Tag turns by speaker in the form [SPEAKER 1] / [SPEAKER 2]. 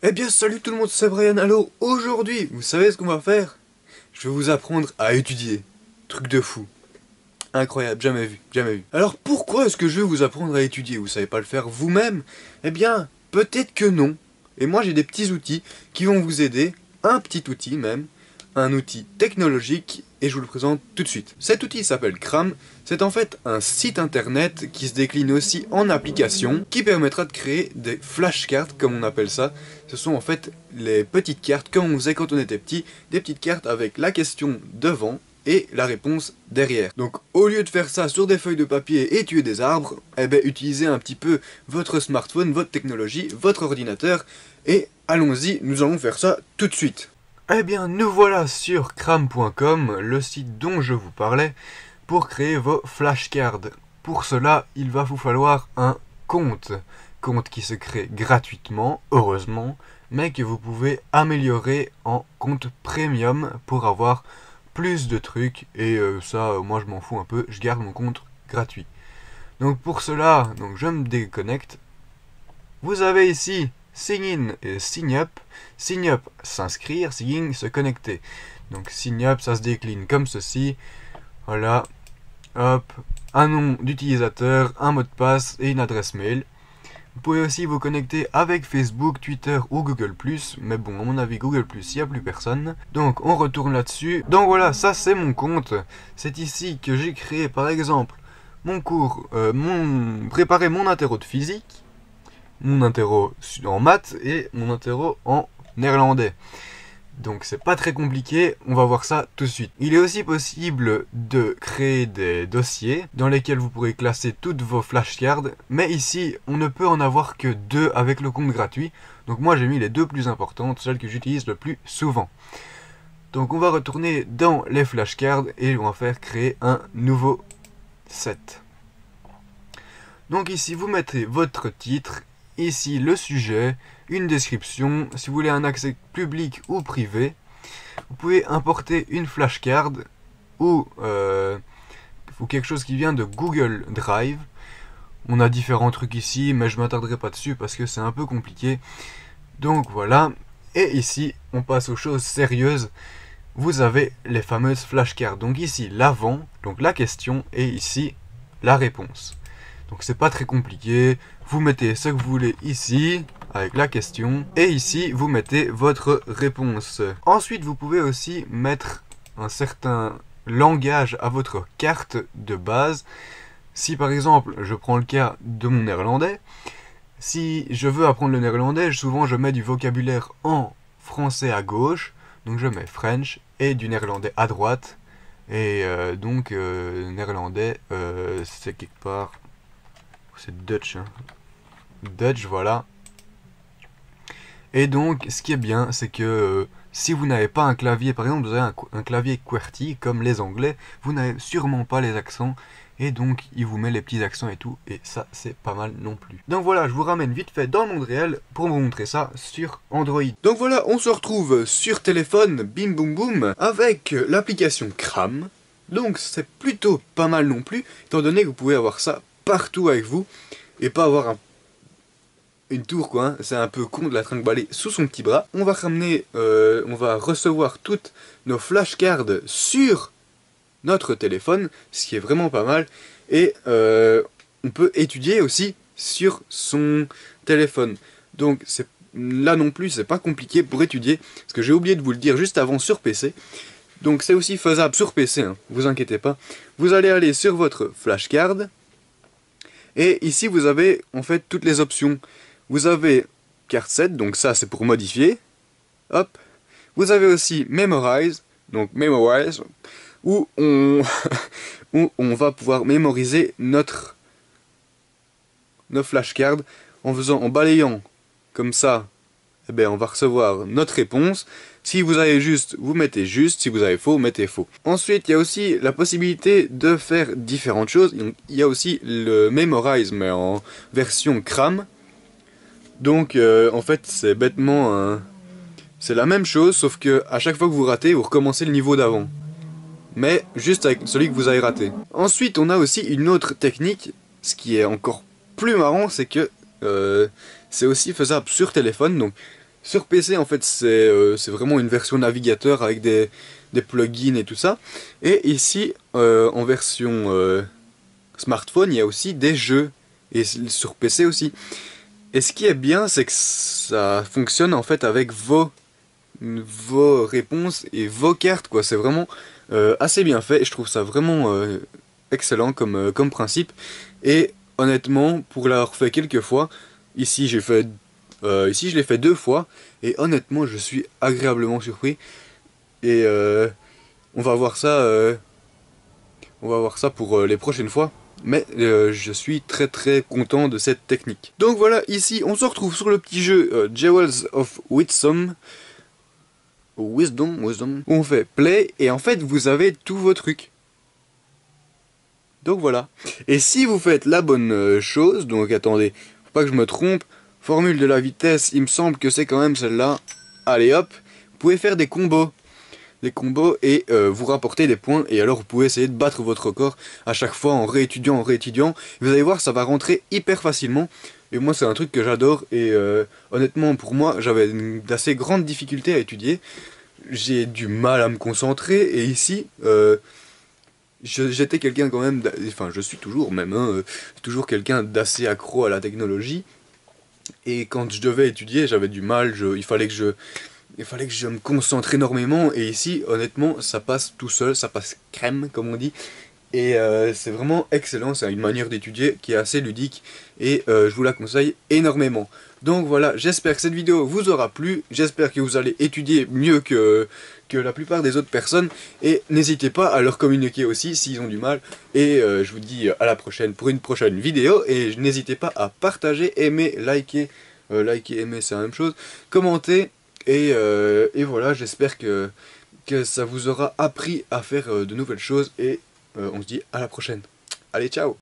[SPEAKER 1] Eh bien salut tout le monde, c'est Brian. Alors aujourd'hui, vous savez ce qu'on va faire? Je vais vous apprendre à étudier. Truc de fou. Incroyable, jamais vu, jamais vu. Alors pourquoi est-ce que je vais vous apprendre à étudier? Vous savez pas le faire vous-même? Eh bien, peut-être que non. Et moi j'ai des petits outils qui vont vous aider. Un petit outil même. Un outil technologique et je vous le présente tout de suite. Cet outil s'appelle Cram. C'est en fait un site internet qui se décline aussi en application qui permettra de créer des flashcards comme on appelle ça. Ce sont en fait les petites cartes comme on faisait quand on était petit, des petites cartes avec la question devant et la réponse derrière. Donc au lieu de faire ça sur des feuilles de papier et tuer des arbres, eh ben utilisez un petit peu votre smartphone, votre technologie, votre ordinateur et allons-y, nous allons faire ça tout de suite. Eh bien, nous voilà sur cram.com, le site dont je vous parlais, pour créer vos flashcards. Pour cela, il va vous falloir un compte. Compte qui se crée gratuitement, heureusement, mais que vous pouvez améliorer en compte premium pour avoir plus de trucs. Et ça, moi je m'en fous un peu, je garde mon compte gratuit. Donc pour cela, je me déconnecte. Vous avez ici Sign in et Sign up. Sign up, s'inscrire, Sign in, se connecter. Donc Sign up, ça se décline comme ceci. Voilà. Hop. Un nom d'utilisateur, un mot de passe et une adresse mail. Vous pouvez aussi vous connecter avec Facebook, Twitter ou Google+. Mais bon, à mon avis, Google+, il n'y a plus personne. Donc on retourne là-dessus. Donc voilà, ça c'est mon compte. C'est ici que j'ai créé par exemple mon cours, préparé mon interro de physique, mon interro en maths et mon interro en néerlandais. Donc c'est pas très compliqué, on va voir ça tout de suite. Il est aussi possible de créer des dossiers dans lesquels vous pourrez classer toutes vos flashcards, mais ici on ne peut en avoir que 2 avec le compte gratuit. Donc moi j'ai mis les 2 plus importantes, celles que j'utilise le plus souvent. Donc on va retourner dans les flashcards et on va faire créer un nouveau set. Donc ici vous mettez votre titre, ici le sujet, une description, si vous voulez un accès public ou privé. Vous pouvez importer une flashcard ou quelque chose qui vient de Google Drive. On a différents trucs ici, mais je ne m'attarderai pas dessus parce que c'est un peu compliqué. Donc voilà, et ici on passe aux choses sérieuses. Vous avez les fameuses flashcards. Donc ici l'avant, donc la question, et ici la réponse. Donc c'est pas très compliqué, vous mettez ce que vous voulez ici, avec la question, et ici vous mettez votre réponse. Ensuite vous pouvez aussi mettre un certain langage à votre carte de base. Si par exemple, je prends le cas de mon néerlandais, si je veux apprendre le néerlandais, souvent je mets du vocabulaire en français à gauche, donc je mets French, et du néerlandais à droite, et néerlandais c'est quelque part... C'est Dutch, hein. Dutch, voilà. Et donc, ce qui est bien, c'est que si vous n'avez pas un clavier, par exemple, vous avez un clavier QWERTY, comme les Anglais, vous n'avez sûrement pas les accents, et donc il vous met les petits accents et tout, et ça, c'est pas mal non plus. Donc voilà, je vous ramène vite fait dans le monde réel pour vous montrer ça sur Android. Donc voilà, on se retrouve sur téléphone, bim boum boum, avec l'application Cram. Donc c'est plutôt pas mal non plus, étant donné que vous pouvez avoir ça partout avec vous et pas avoir une tour quoi, hein. C'est un peu con de la trimballer sous son petit bras. On va ramener, on va recevoir toutes nos flashcards sur notre téléphone, ce qui est vraiment pas mal, et on peut étudier aussi sur son téléphone. Donc là non plus c'est pas compliqué pour étudier, parce que j'ai oublié de vous le dire juste avant sur PC. Donc c'est aussi faisable sur PC, hein, vous inquiétez pas. Vous allez aller sur votre flashcard. Et ici vous avez en fait toutes les options. Vous avez card set, donc ça c'est pour modifier. Hop. Vous avez aussi memorize, donc memorize, où on, où on va pouvoir mémoriser nos flashcards en balayant comme ça. Eh bien, on va recevoir notre réponse. Si vous avez juste, vous mettez juste. Si vous avez faux, mettez faux. Ensuite, il y a aussi la possibilité de faire différentes choses. Il y a aussi le Memorize, mais en version Cram. Donc, en fait, c'est bêtement... c'est la même chose, sauf que à chaque fois que vous ratez, vous recommencez le niveau d'avant. Mais juste avec celui que vous avez raté. Ensuite, on a aussi une autre technique. Ce qui est encore plus marrant, c'est que c'est aussi faisable sur téléphone. Donc, Sur PC en fait c'est vraiment une version navigateur avec des plugins et tout ça. Et ici en version smartphone il y a aussi des jeux. Et sur PC aussi. Et ce qui est bien c'est que ça fonctionne en fait avec vos réponses et vos cartes quoi. C'est vraiment assez bien fait et je trouve ça vraiment excellent comme principe. Et honnêtement pour l'avoir fait quelques fois, ici ici je l'ai fait 2 fois et honnêtement je suis agréablement surpris. Et on va voir ça pour les prochaines fois. Mais je suis très content de cette technique. Donc voilà, ici on se retrouve sur le petit jeu Jewels of Wisdom, où on fait play et en fait vous avez tous vos trucs. Donc voilà. Et si vous faites la bonne chose, donc attendez, faut pas que je me trompe, formule de la vitesse, il me semble que c'est quand même celle-là. Allez hop, vous pouvez faire des combos. Et vous rapporter des points et alors vous pouvez essayer de battre votre record à chaque fois en réétudiant. Vous allez voir ça va rentrer hyper facilement et moi c'est un truc que j'adore et honnêtement pour moi j'avais d'assez grandes difficultés à étudier. J'ai du mal à me concentrer et ici j'étais quelqu'un quand même, enfin je suis toujours même, hein, toujours quelqu'un d'assez accro à la technologie et quand je devais étudier j'avais du mal, il fallait que je me concentre énormément et ici honnêtement ça passe tout seul, ça passe crème comme on dit et c'est vraiment excellent, c'est une manière d'étudier qui est assez ludique et je vous la conseille énormément. Donc voilà, j'espère que cette vidéo vous aura plu, j'espère que vous allez étudier mieux que la plupart des autres personnes et n'hésitez pas à leur communiquer aussi s'ils ont du mal et je vous dis à la prochaine pour une prochaine vidéo et n'hésitez pas à partager, aimer, liker, aimer c'est la même chose, commenter. Et voilà, j'espère que ça vous aura appris à faire de nouvelles choses et on se dit à la prochaine. Allez, ciao!